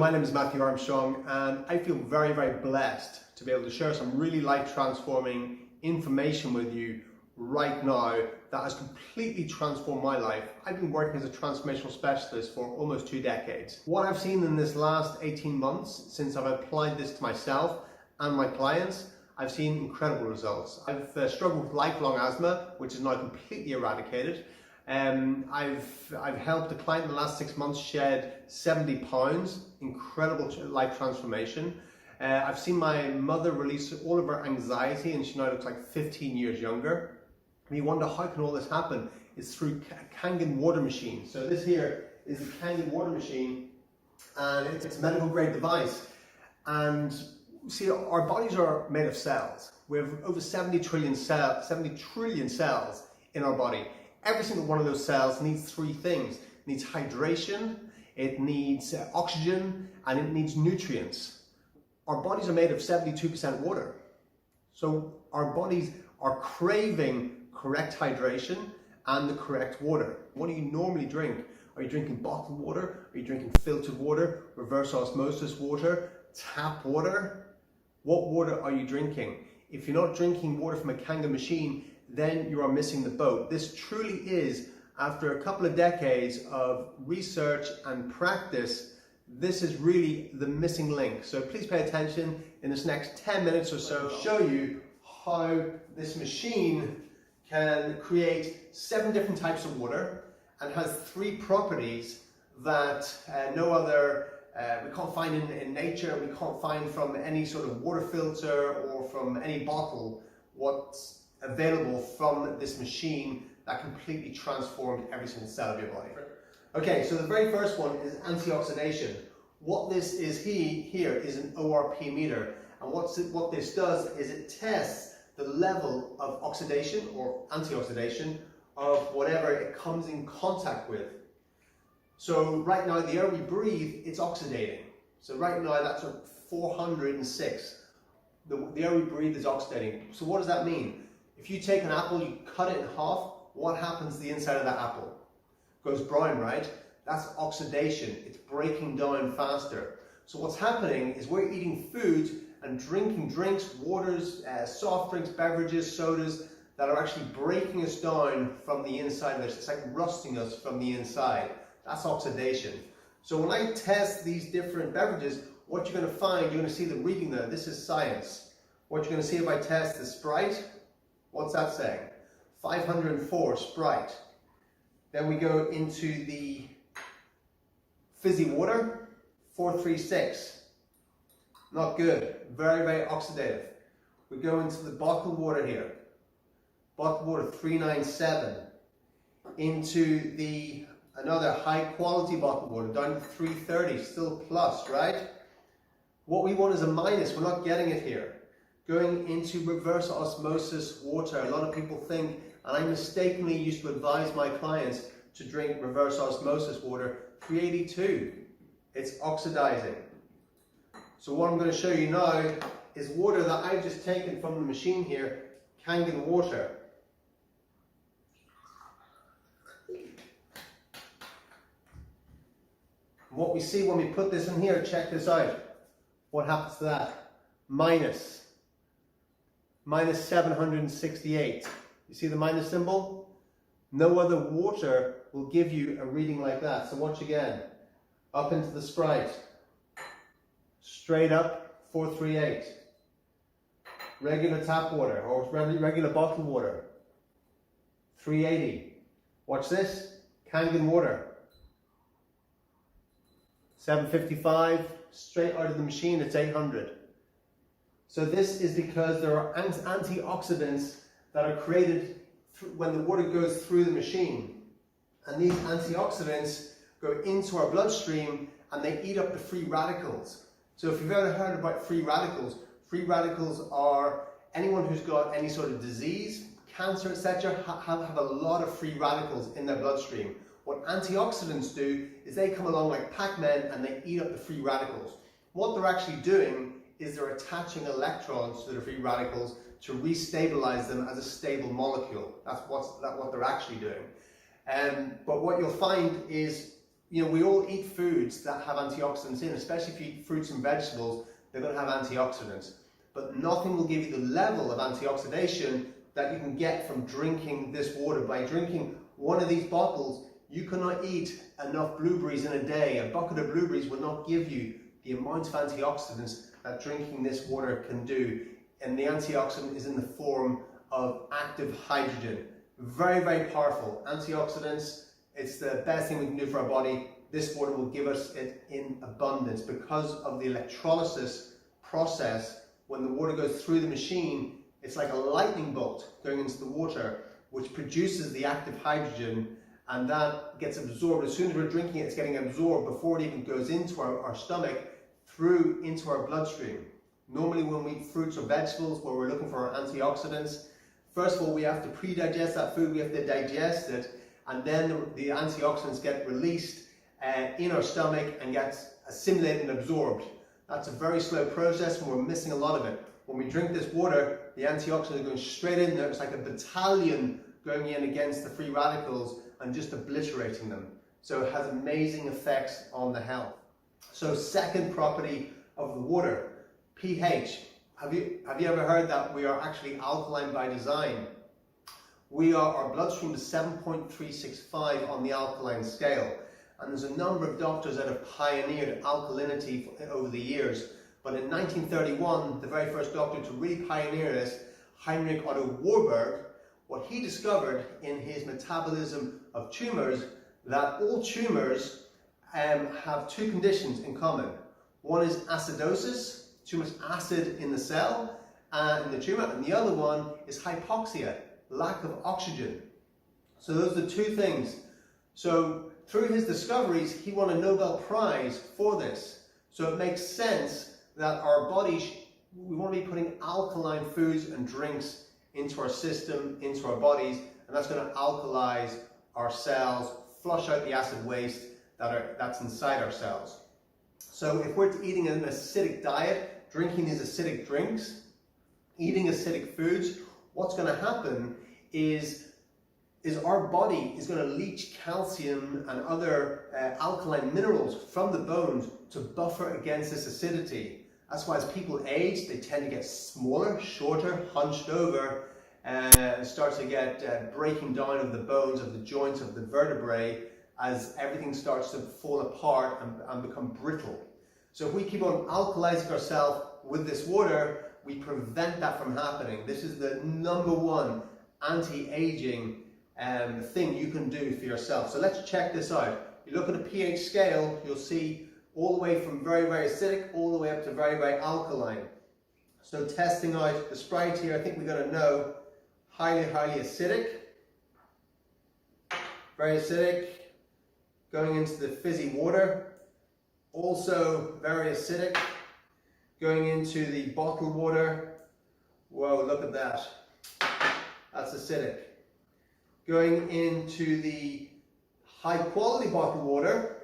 My name is Matthew Armstrong, and I feel very, very blessed to be able to share some really life-transforming information with you right now that has completely transformed my life. I've been working as a transformational specialist for almost 2 decades. What I've seen in this last 18 months, since I've applied this to myself and my clients, I've seen incredible results. I've struggled with lifelong asthma, which is now completely eradicated. I've helped a client in the last 6 months shed 70 pounds, incredible life transformation. I've seen my mother release all of her anxiety and she now looks like 15 years younger. And you wonder, how can all this happen? It's through Kangen water machine. So this here is a Kangen water machine, and it's a medical grade device. And see, our bodies are made of cells. We have over 70 trillion cells in our body. Every single one of those cells needs 3 things. It needs hydration, it needs oxygen, and it needs nutrients. Our bodies are made of 72% water. So our bodies are craving correct hydration and the correct water. What do you normally drink? Are you drinking bottled water? Are you drinking filtered water, reverse osmosis water, tap water? What water are you drinking? If you're not drinking water from a Kangen machine, then you are missing the boat. This truly is, after a couple of decades of research and practice, this is really the missing link. So please pay attention. In this next 10 minutes or so, I'll show you how this machine can create 7 different types of water and has 3 properties that no other we can't find in nature. We can't find from any sort of water filter or from any bottle what's available from this machine that completely transformed every single cell of your body. Okay, so the very first one is anti-oxidation. What this is here is an ORP meter, and what this does is it tests the level of oxidation or anti-oxidation of whatever it comes in contact with. So right now, the air we breathe, it's oxidating. So right now, that's at 406. The air we breathe is oxidating. So what does that mean? If you take an apple, you cut it in half, what happens to the inside of that apple? It goes brown, right? That's oxidation. It's breaking down faster. So what's happening is we're eating food and drinking drinks, waters, soft drinks, beverages, sodas that are actually breaking us down from the inside of this. It's like rusting us from the inside. That's oxidation. So when I test these different beverages, what you're going to find, you're going to see the reading there. This is science. What you're going to see if I test the Sprite, what's that saying? 504 Sprite. Then we go into the fizzy water, 436. Not good. Very, very oxidative. We go into the bottled water here. Bottled water, 397. Into the another high quality bottled water, down to 330, still plus, right? What we want is a minus. We're not getting it here. Going into reverse osmosis water. A lot of people think, and I mistakenly used to advise my clients to drink reverse osmosis water, 382. It's oxidizing. So what I'm going to show you now is water that I've just taken from the machine here, Kangen water. What we see when we put this in here, check this out. What happens to that? Minus 768. You see the minus symbol? No other water will give you a reading like that. So watch again. Up into the Sprite. Straight up, 438. Regular tap water or regular bottled water, 380. Watch this, Kangen water. 755, straight out of the machine, it's 800. So this is because there are antioxidants that are created when the water goes through the machine. And these antioxidants go into our bloodstream and they eat up the free radicals. So if you've ever heard about free radicals are anyone who's got any sort of disease, cancer, etc., have a lot of free radicals in their bloodstream. What antioxidants do is they come along like Pac-Man and they eat up the free radicals. What they're actually doing is they're attaching electrons to the free radicals to restabilize them as a stable molecule. That's what they're actually doing. But what you'll find is we all eat foods that have antioxidants in, especially if you eat fruits and vegetables, they're going to have antioxidants. But nothing will give you the level of antioxidation that you can get from drinking this water. By drinking one of these bottles, you cannot eat enough blueberries in a day. A bucket of blueberries will not give you the amount of antioxidants that drinking this water can do. And the antioxidant is in the form of active hydrogen. Very, very powerful. Antioxidants, it's the best thing we can do for our body. This water will give us it in abundance because of the electrolysis process. When the water goes through the machine, it's like a lightning bolt going into the water, which produces the active hydrogen, and that gets absorbed. As soon as we're drinking it, it's getting absorbed before it even goes into our stomach, through into our bloodstream. Normally when we eat fruits or vegetables where we're looking for our antioxidants, first of all, we have to pre-digest that food, we have to digest it, and then the antioxidants get released in our stomach and get assimilated and absorbed. That's a very slow process and we're missing a lot of it. When we drink this water, the antioxidants are going straight in there. It's like a battalion going in against the free radicals and just obliterating them. So it has amazing effects on the health. So second property of the water, pH. Have you ever heard that we are actually alkaline by design? Our bloodstream is 7.365 on the alkaline scale. And there's a number of doctors that have pioneered alkalinity over the years. But in 1931, the very first doctor to really pioneer this, Heinrich Otto Warburg, what he discovered in his metabolism of tumors, that all tumors have two conditions in common. One is acidosis, too much acid in the cell, in the tumor, and the other one is hypoxia, lack of oxygen. So those are the two things. So through his discoveries, he won a Nobel Prize for this. So it makes sense that our bodies, we want to be putting alkaline foods and drinks into our system, into our bodies, and that's going to alkalize our cells, flush out the acid waste that's inside our cells. So if we're eating an acidic diet, drinking these acidic drinks, eating acidic foods, what's going to happen is our body is going to leach calcium and other alkaline minerals from the bones to buffer against this acidity. That's why as people age, they tend to get smaller, shorter, hunched over, and start to get breaking down of the bones, of the joints, of the vertebrae, as everything starts to fall apart and become brittle. So if we keep on alkalizing ourselves with this water, we prevent that from happening. This is the number one anti-aging thing you can do for yourself. So let's check this out. You look at a pH scale, you'll see all the way from very, very acidic all the way up to very, very alkaline. So testing out the Sprite here, I think we're going to know highly, highly acidic, very acidic, going into the fizzy water, also very acidic, going into the bottled water. Whoa, look at that. That's acidic. Going into the high quality bottled water.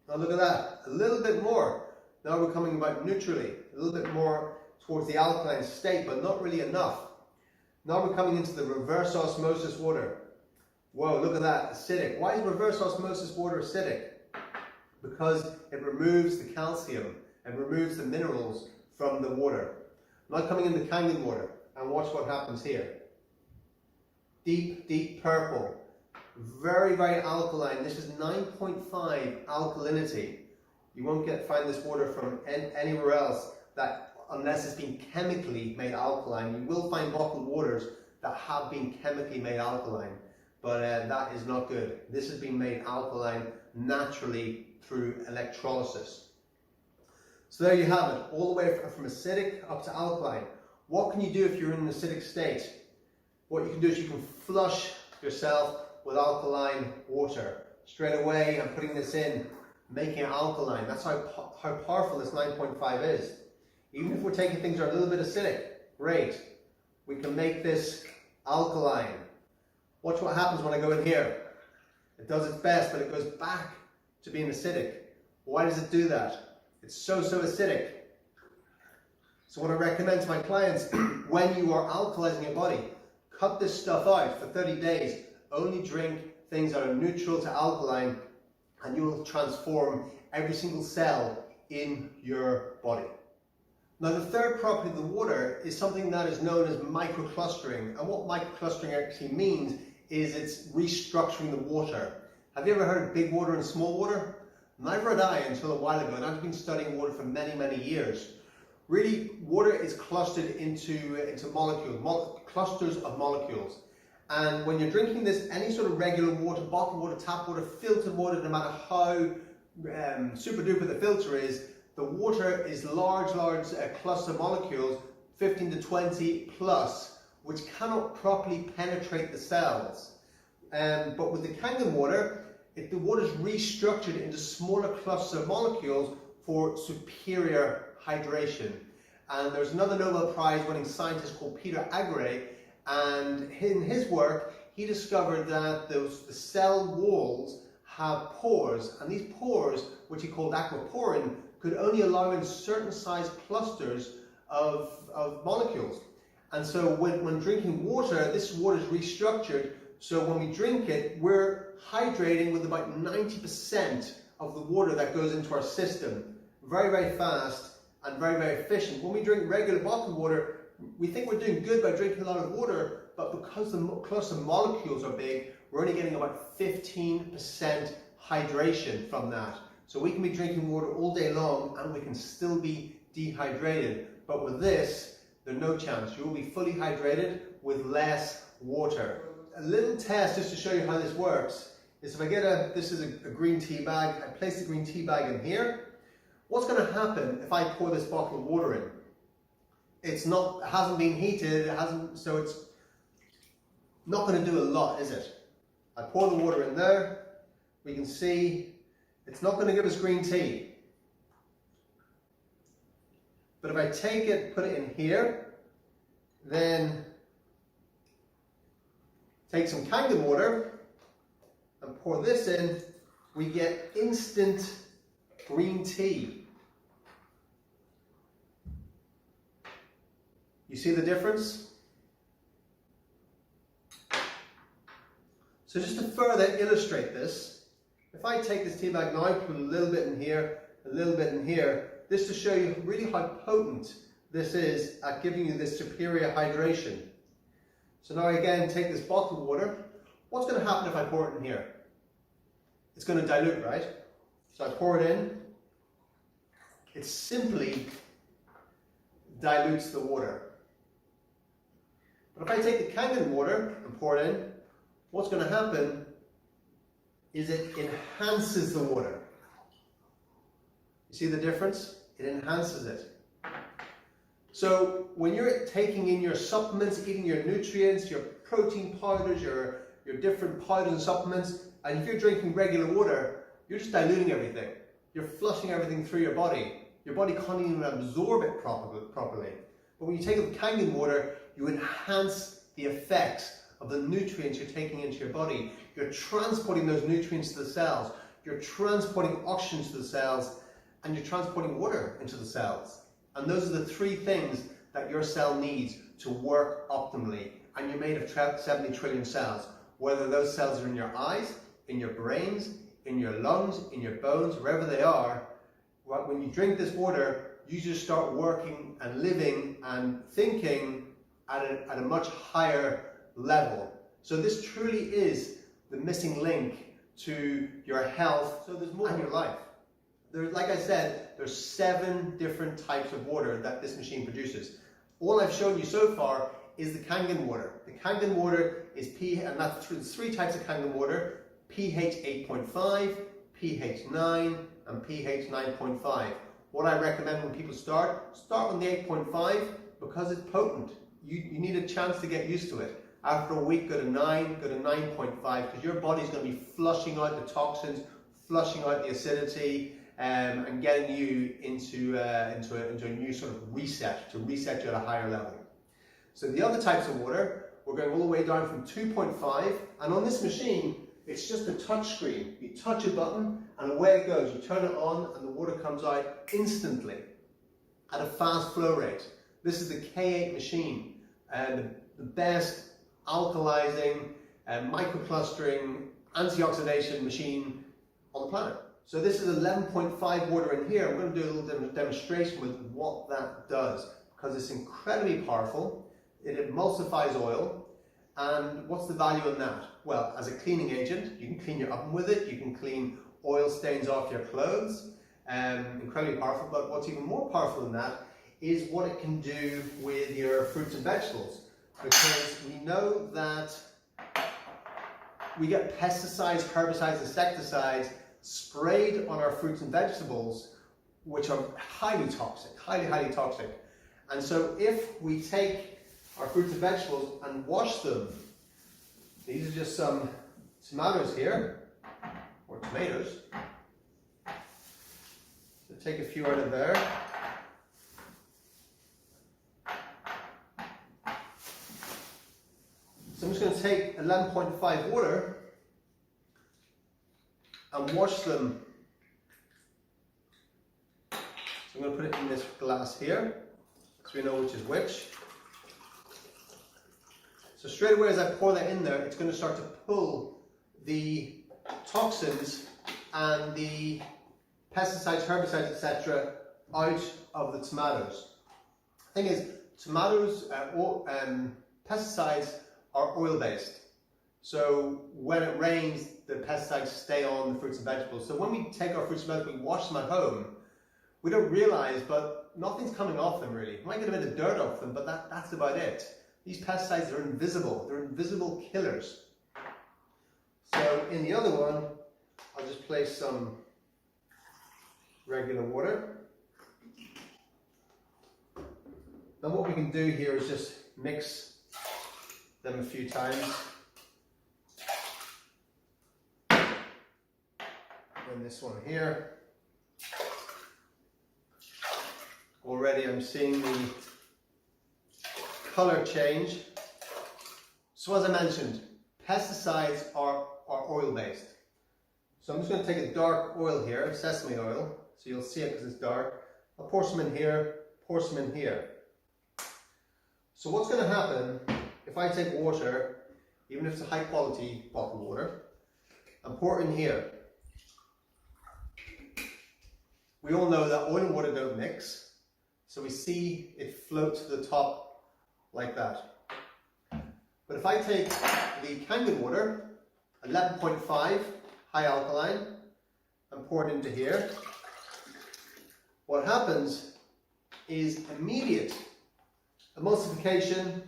Now look at that, a little bit more. Now we're coming about neutrally, a little bit more towards the alkaline state, but not really enough. Now we're coming into the reverse osmosis water. Whoa, look at that, acidic. Why is reverse osmosis water acidic? Because it removes the calcium and removes the minerals from the water. Now coming into Kangen water, and watch what happens here. Deep, deep purple. Very, very alkaline. This is 9.5 alkalinity. You won't find this water from anywhere else unless it's been chemically made alkaline. You will find bottled waters that have been chemically made alkaline, but that is not good. This has been made alkaline naturally through electrolysis. So there you have it, all the way from acidic up to alkaline. What can you do if you're in an acidic state? What you can do is you can flush yourself with alkaline water. Straight away, I'm putting this in, making it alkaline. That's how powerful this 9.5 is. Even if we're taking things that are a little bit acidic, great. We can make this alkaline. Watch what happens when I go in here. It does its best, but it goes back to being acidic. Why does it do that? It's so acidic. So what I recommend to my clients, when you are alkalizing your body, cut this stuff out for 30 days. Only drink things that are neutral to alkaline and you'll transform every single cell in your body. Now, the third property of the water is something that is known as microclustering, and what microclustering actually means is it's restructuring the water. Have you ever heard of big water and small water? Neither had I until a while ago, and I've been studying water for many, many years. Really, water is clustered into molecules, clusters of molecules. And when you're drinking this, any sort of regular water, bottled water, tap water, filtered water, no matter how super duper the filter is, the water is large cluster of molecules, 15 to 20 plus, which cannot properly penetrate the cells. But with the Kangen water, the water is restructured into smaller clusters of molecules for superior hydration. And there's another Nobel Prize winning scientist called Peter Agre, and in his work he discovered that the cell walls have pores, and these pores, which he called aquaporin, could only allow in certain size clusters of molecules. And so when drinking water, this water is restructured, so when we drink it, we're hydrating with about 90% of the water that goes into our system. Very, very fast and very, very efficient. When we drink regular bottled water, we think we're doing good by drinking a lot of water, but because the cluster of molecules are big, we're only getting about 15% hydration from that. So we can be drinking water all day long and we can still be dehydrated. But with this, there's no chance. You will be fully hydrated with less water. A little test just to show you how this works is if I get this is a green tea bag, I place the green tea bag in here. What's going to happen if I pour this bottle of water in? It hasn't been heated, so it's not going to do a lot, is it? I pour the water in there, we can see it's not going to give us green tea. But if I take it, put it in here, then take some Kangen water and pour this in, we get instant green tea. You see the difference? So just to further illustrate this, if I take this tea bag now, put a little bit in here, a little bit in here, this to show you really how potent this is at giving you this superior hydration. So now again, take this bottled water. What's going to happen if I pour it in here? It's going to dilute, right? So I pour it in. It simply dilutes the water. But if I take the Kangen water and pour it in, what's going to happen is it enhances the water. You see the difference? It enhances it. So when you're taking in your supplements, eating your nutrients, your protein powders, your different powders and supplements, and if you're drinking regular water, you're just diluting everything. You're flushing everything through your body. Your body can't even absorb it properly. But when you take the Kangen water, you enhance the effects of the nutrients you're taking into your body. You're transporting those nutrients to the cells. You're transporting oxygen to the cells, and you're transporting water into the cells. And those are the three things that your cell needs to work optimally. And you're made of 70 trillion cells. Whether those cells are in your eyes, in your brains, in your lungs, in your bones, wherever they are, when you drink this water, you just start working and living and thinking at a much higher level. So this truly is the missing link to your health. So there's more in your life. Like I said, there's 7 different types of water that this machine produces. All I've shown you so far is the Kangen water. The Kangen water is and that's 3 types of Kangen water: pH 8.5, pH 9, and pH 9.5. What I recommend when people start on the 8.5 because it's potent. You need a chance to get used to it. After a week, go to 9, go to 9.5, because your body's going to be flushing out the toxins, flushing out the acidity, and getting you into a new sort of reset, to reset you at a higher level. So the other types of water, we're going all the way down from 2.5, and on this machine, it's just a touch screen. You touch a button, and away it goes. You turn it on, and the water comes out instantly at a fast flow rate. This is the K8 machine, the best alkalizing, microclustering, anti-oxidation machine on the planet. So this is 11.5 water in here. I'm going to do a little demonstration with what that does, because it's incredibly powerful. It emulsifies oil. And what's the value in that? Well, as a cleaning agent, you can clean your oven with it. You can clean oil stains off your clothes. Incredibly powerful. But what's even more powerful than that is what it can do with your fruits and vegetables. Because we know that we get pesticides, herbicides, insecticides sprayed on our fruits and vegetables, which are highly toxic, highly toxic. And so if we take our fruits and vegetables and wash them, these are just some tomatoes here, or tomatoes. So take a few out of there. So I'm just going to take 11.5 water and wash them. So I'm going to put it in this glass here, so we know which is which. So straight away as I pour that in there, it's going to start to pull the toxins and the pesticides, herbicides, etc. out of the tomatoes. The thing is, tomatoes, pesticides are oil-based. So when it rains, the pesticides stay on the fruits and vegetables. So when we take our fruits and vegetables, we wash them at home, we don't realize, but nothing's coming off them really. You might get a bit of dirt off them, but that's about it. These pesticides are invisible. They're invisible killers. So in the other one, I'll just place some regular water. Then what we can do here is just mix them a few times. And this one here. Already I'm seeing the color change. So as I mentioned, pesticides are oil based. So I'm just going to take a dark oil here, sesame oil, so you'll see it because it's dark. I'll pour some in here, pour some in here. So what's going to happen if I take water, even if it's a high quality bottled water, and pour it in here? We all know that oil and water don't mix, so we see it float to the top like that. But if I take the Kangen water, 11.5 high alkaline, and pour it into here, what happens is immediate emulsification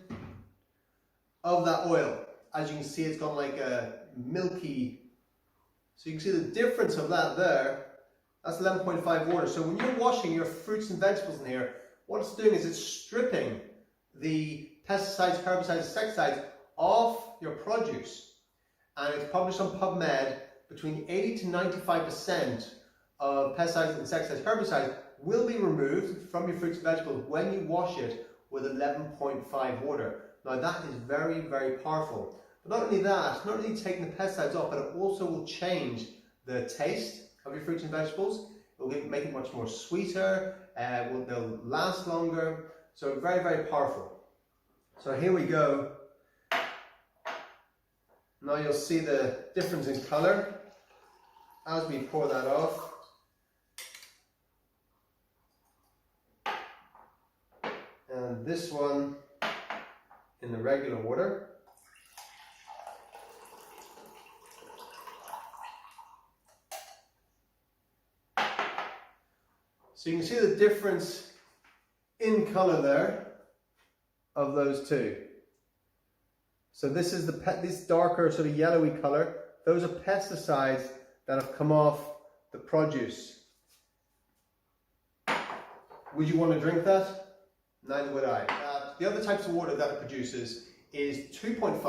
of that oil. As you can see, it's gone like a milky, so you can see the difference of that there. That's 11.5 water. So when you're washing your fruits and vegetables in here, what it's doing is it's stripping the pesticides, herbicides, insecticides off your produce. And it's published on PubMed, between 80 to 95% of pesticides, insecticides, herbicides will be removed from your fruits and vegetables when you wash it with 11.5 water. Now that is very, very powerful. But not only that, not only taking the pesticides off, but it also will change the taste of your fruits and vegetables. It will make it much more sweeter, they'll last longer. So very, very powerful. So here we go. Now you'll see the difference in colour as we pour that off. And this one in the regular water. So you can see the difference in colour there of those two. So this is this darker sort of yellowy colour. Those are pesticides that have come off the produce. Would you want to drink that? Neither would I. The other types of water that it produces is 2.5.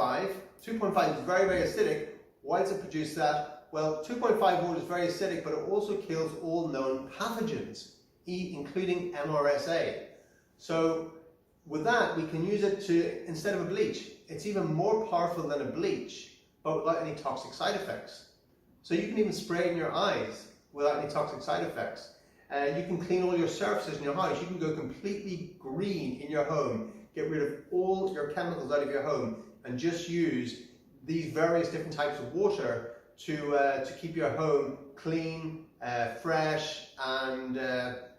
2.5 is very, very acidic. Why does it produce that? Well, 2.5 water is very acidic, but it also kills all known pathogens, including MRSA. So with that, we can use it to, instead of a bleach, it's even more powerful than a bleach, but without any toxic side effects. So you can even spray it in your eyes without any toxic side effects. You can clean all your surfaces in your house. You can go completely green in your home, get rid of all your chemicals out of your home, and just use these various different types of water to keep your home clean, fresh, and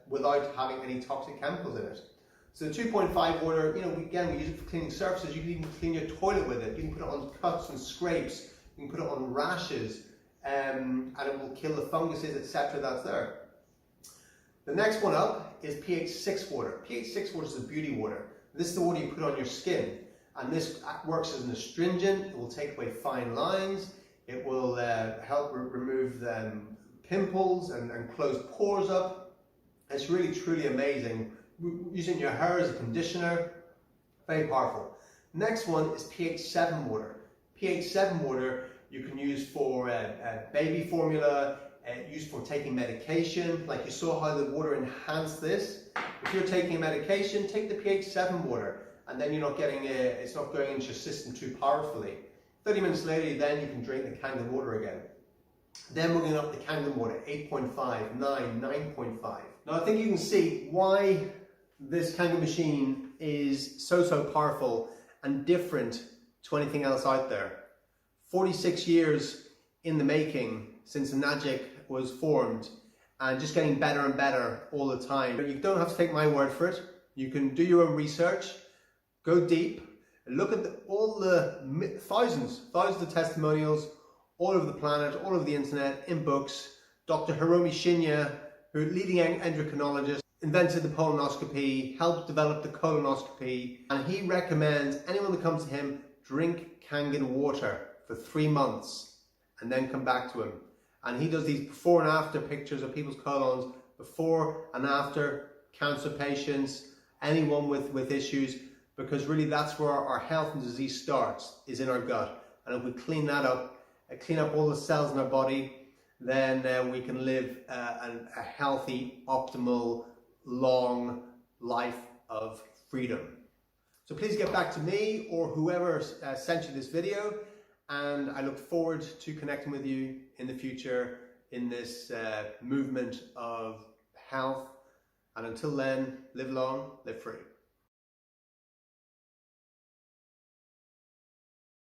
without having any toxic chemicals in it. So the 2.5 water, you know, again, we use it for cleaning surfaces. You can even clean your toilet with it. You can put it on cuts and scrapes. You can put it on rashes, and it will kill the funguses, etc. that's there. The next one up is pH 6 water. pH 6 water is the beauty water. This is the water you put on your skin, and this works as an astringent. It will take away fine lines. It will help remove pimples and close pores up. It's really truly amazing. Using your hair as a conditioner, very powerful. Next one is pH 7 water. pH 7 water you can use for baby formula, used for taking medication. Like you saw how the water enhanced this. If you're taking medication, take the pH 7 water, and then you're not getting it's not going into your system too powerfully. 30 minutes later, then you can drink the Kangen water again. Then we're going up the Kangen water, 8.5, 9, 9.5. Now I think you can see why this Kangen machine is so powerful and different to anything else out there. 46 years in the making since Enagic was formed, and just getting better and better all the time. You don't have to take my word for it. You can do your own research, go deep, look at all the thousands of testimonials all over the planet, all over the internet, in books. Dr. Hiromi Shinya, who leading endocrinologist, invented the colonoscopy, helped develop the colonoscopy, and he recommends anyone that comes to him drink Kangen water for 3 months and then come back to him. And he does these before and after pictures of people's colons, before and after cancer patients, anyone with issues, because really that's where our health and disease starts, is in our gut. And if we clean that up, clean up all the cells in our body, then we can live a healthy, optimal, long life of freedom. So please get back to me or whoever sent you this video, and I look forward to connecting with you in the future in this movement of health. And until then, live long, live free.